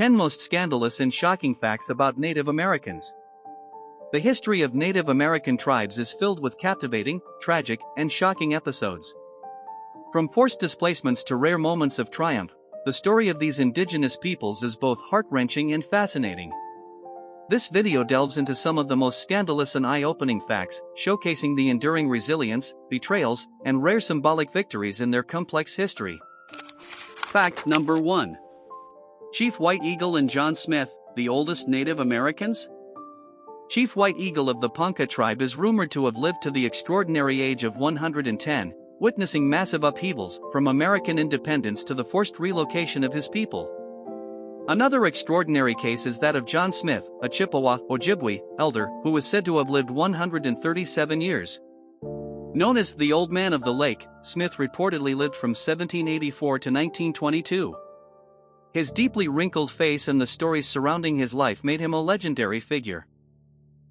10 Most Scandalous and Shocking Facts About Native Americans. The history of Native American tribes is filled with captivating, tragic, and shocking episodes. From forced displacements to rare moments of triumph, the story of these indigenous peoples is both heart-wrenching and fascinating. This video delves into some of the most scandalous and eye-opening facts, showcasing the enduring resilience, betrayals, and rare symbolic victories in their complex history. Fact number 1. Chief White Eagle and John Smith, the oldest Native Americans? Chief White Eagle of the Ponca tribe is rumored to have lived to the extraordinary age of 110, witnessing massive upheavals, from American independence to the forced relocation of his people. Another extraordinary case is that of John Smith, a Chippewa, Ojibwe, elder, who was said to have lived 137 years. Known as the Old Man of the Lake, Smith reportedly lived from 1784 to 1922. His deeply wrinkled face and the stories surrounding his life made him a legendary figure.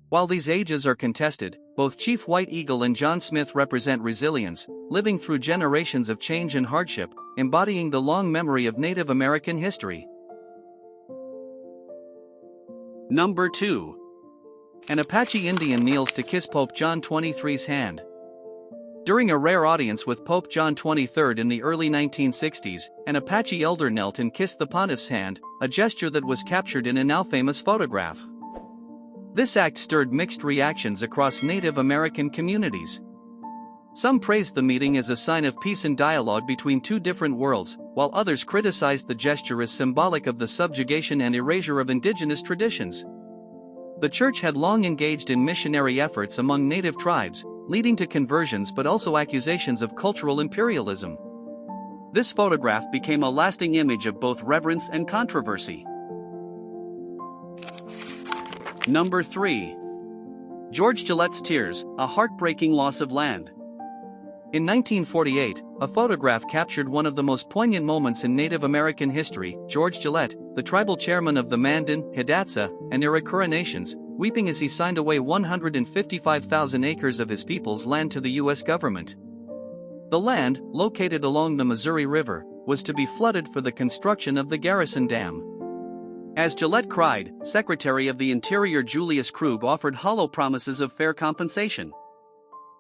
While these ages are contested, both Chief White Eagle and John Smith represent resilience, living through generations of change and hardship, embodying the long memory of Native American history. Number 2. An Apache Indian kneels to kiss Pope John XXIII's hand. During a rare audience with Pope John XXIII in the early 1960s, an Apache elder knelt and kissed the pontiff's hand, a gesture that was captured in a now-famous photograph. This act stirred mixed reactions across Native American communities. Some praised the meeting as a sign of peace and dialogue between two different worlds, while others criticized the gesture as symbolic of the subjugation and erasure of indigenous traditions. The church had long engaged in missionary efforts among Native tribes, leading to conversions but also accusations of cultural imperialism. This photograph became a lasting image of both reverence and controversy. Number 3. George Gillette's Tears, a heartbreaking loss of land. In 1948, a photograph captured one of the most poignant moments in Native American history. George Gillette, the tribal chairman of the Mandan, Hidatsa, and Iroquois nations, weeping as he signed away 155,000 acres of his people's land to the U.S. government. The land, located along the Missouri River, was to be flooded for the construction of the Garrison Dam. As Gillette cried, Secretary of the Interior Julius Krug offered hollow promises of fair compensation.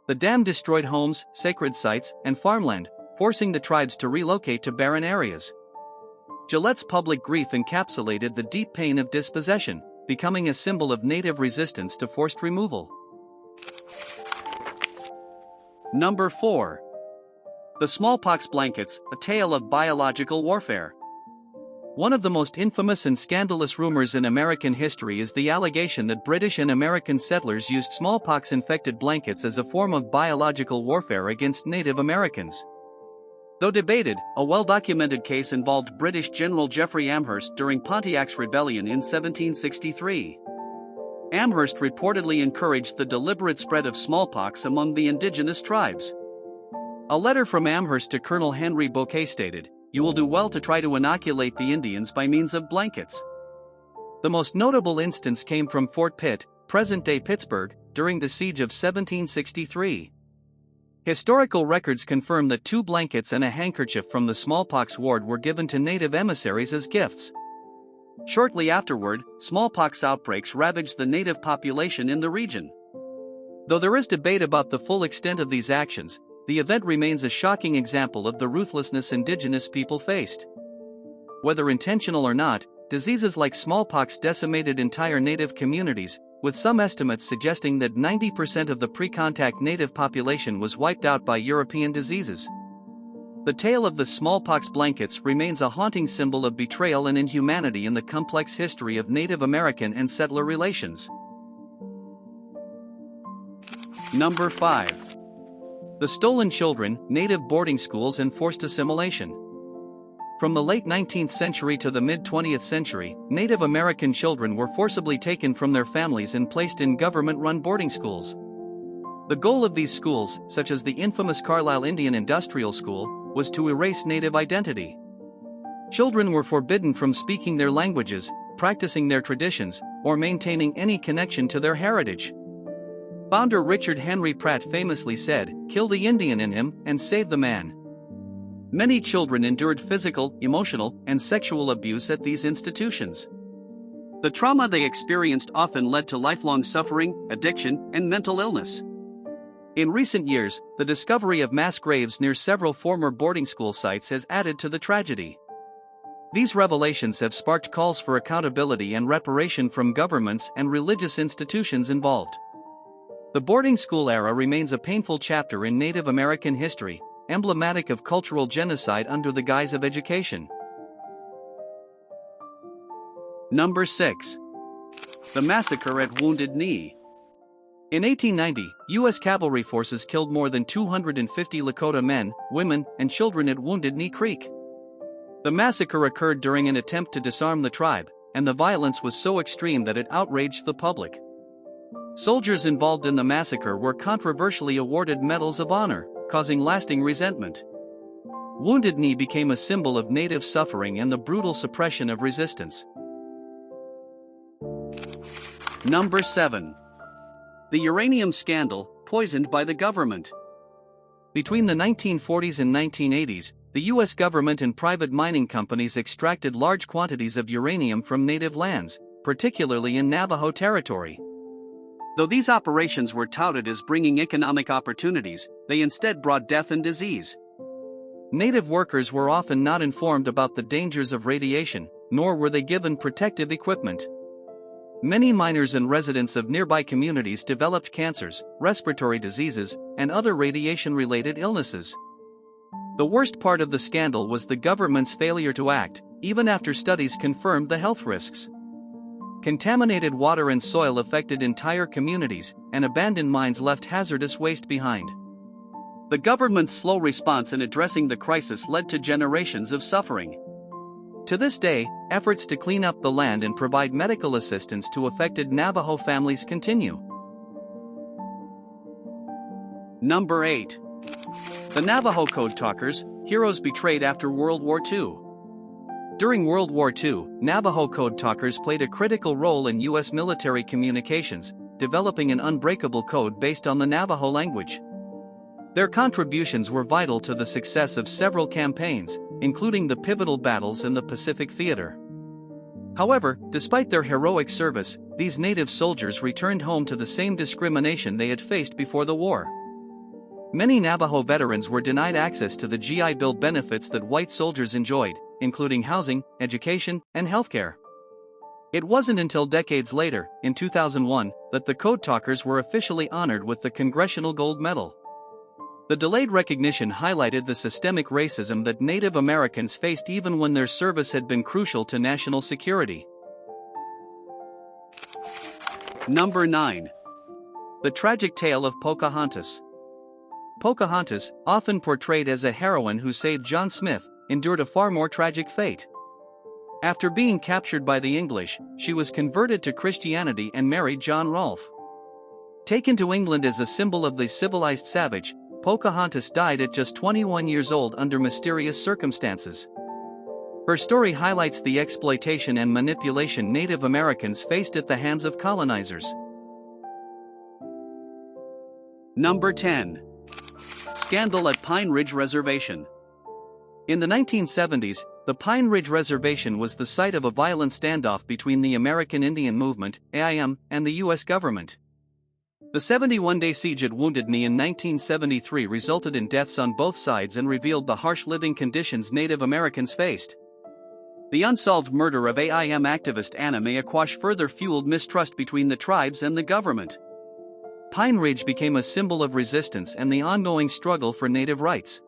The dam destroyed homes, sacred sites, and farmland, forcing the tribes to relocate to barren areas. Gillette's public grief encapsulated the deep pain of dispossession, becoming a symbol of Native resistance to forced removal. Number 4. The Small Pox Blankets, a tale of biological warfare. One of the most infamous and scandalous rumors in American history is the allegation that British and American settlers used smallpox-infected blankets as a form of biological warfare against Native Americans. Though debated, a well-documented case involved British General Geoffrey Amherst during Pontiac's rebellion in 1763. Amherst reportedly encouraged the deliberate spread of smallpox among the indigenous tribes. A letter from Amherst to Colonel Henry Bouquet stated, "You will do well to try to inoculate the Indians by means of blankets." The most notable instance came from Fort Pitt, present-day Pittsburgh, during the siege of 1763. Historical records confirm that 2 blankets and a handkerchief from the smallpox ward were given to Native emissaries as gifts. Shortly afterward, smallpox outbreaks ravaged the Native population in the region. Though there is debate about the full extent of these actions, the event remains a shocking example of the ruthlessness indigenous people faced. Whether intentional or not, diseases like smallpox decimated entire Native communities, with some estimates suggesting that 90% of the pre-contact Native population was wiped out by European diseases. The tale of the smallpox blankets remains a haunting symbol of betrayal and inhumanity in the complex history of Native American and settler relations. Number 5. The Stolen Children, Native Boarding Schools and Forced Assimilation. From the late 19th century to the mid-20th century, Native American children were forcibly taken from their families and placed in government-run boarding schools. The goal of these schools, such as the infamous Carlisle Indian Industrial School, was to erase Native identity. Children were forbidden from speaking their languages, practicing their traditions, or maintaining any connection to their heritage. Founder Richard Henry Pratt famously said, "Kill the Indian in him, and save the man." Many children endured physical, emotional, and sexual abuse at these institutions. The trauma they experienced often led to lifelong suffering, addiction, and mental illness. In recent years, the discovery of mass graves near several former boarding school sites has added to the tragedy. These revelations have sparked calls for accountability and reparation from governments and religious institutions involved. The boarding school era remains a painful chapter in Native American history, emblematic of cultural genocide under the guise of education. Number 6. The Massacre at Wounded Knee. In 1890, U.S. cavalry forces killed more than 250 Lakota men, women, and children at Wounded Knee Creek. The massacre occurred during an attempt to disarm the tribe, and the violence was so extreme that it outraged the public. Soldiers involved in the massacre were controversially awarded medals of honor, causing lasting resentment. Wounded Knee became a symbol of Native suffering and the brutal suppression of resistance. Number 7. The Uranium Scandal, poisoned by the government. Between the 1940s and 1980s, the U.S. government and private mining companies extracted large quantities of uranium from native lands, particularly in Navajo territory. Though these operations were touted as bringing economic opportunities, they instead brought death and disease. Native workers were often not informed about the dangers of radiation, nor were they given protective equipment. Many miners and residents of nearby communities developed cancers, respiratory diseases, and other radiation-related illnesses. The worst part of the scandal was the government's failure to act, even after studies confirmed the health risks. Contaminated water and soil affected entire communities, and abandoned mines left hazardous waste behind. The government's slow response in addressing the crisis led to generations of suffering. To this day, efforts to clean up the land and provide medical assistance to affected Navajo families continue. Number 8. The Navajo Code Talkers, heroes betrayed after World War II. During World War II, Navajo Code Talkers played a critical role in U.S. military communications, developing an unbreakable code based on the Navajo language. Their contributions were vital to the success of several campaigns, including the pivotal battles in the Pacific Theater. However, despite their heroic service, these Native soldiers returned home to the same discrimination they had faced before the war. Many Navajo veterans were denied access to the GI Bill benefits that white soldiers enjoyed, including housing, education, and healthcare. It wasn't until decades later, in 2001, that the Code Talkers were officially honored with the Congressional Gold Medal. The delayed recognition highlighted the systemic racism that Native Americans faced even when their service had been crucial to national security. Number 9. The Tragic Tale of Pocahontas. Pocahontas, often portrayed as a heroine who saved John Smith, endured a far more tragic fate. After being captured by the English, she was converted to Christianity and married John Rolfe. Taken to England as a symbol of the civilized savage, Pocahontas died at just 21 years old under mysterious circumstances. Her story highlights the exploitation and manipulation Native Americans faced at the hands of colonizers. Number 10. Scandal at Pine Ridge Reservation. In the 1970s, the Pine Ridge Reservation was the site of a violent standoff between the American Indian Movement, AIM, and the U.S. government. The 71-day siege at Wounded Knee in 1973 resulted in deaths on both sides and revealed the harsh living conditions Native Americans faced. The unsolved murder of AIM activist Anna Mae Aquash further fueled mistrust between the tribes and the government. Pine Ridge became a symbol of resistance and the ongoing struggle for Native rights.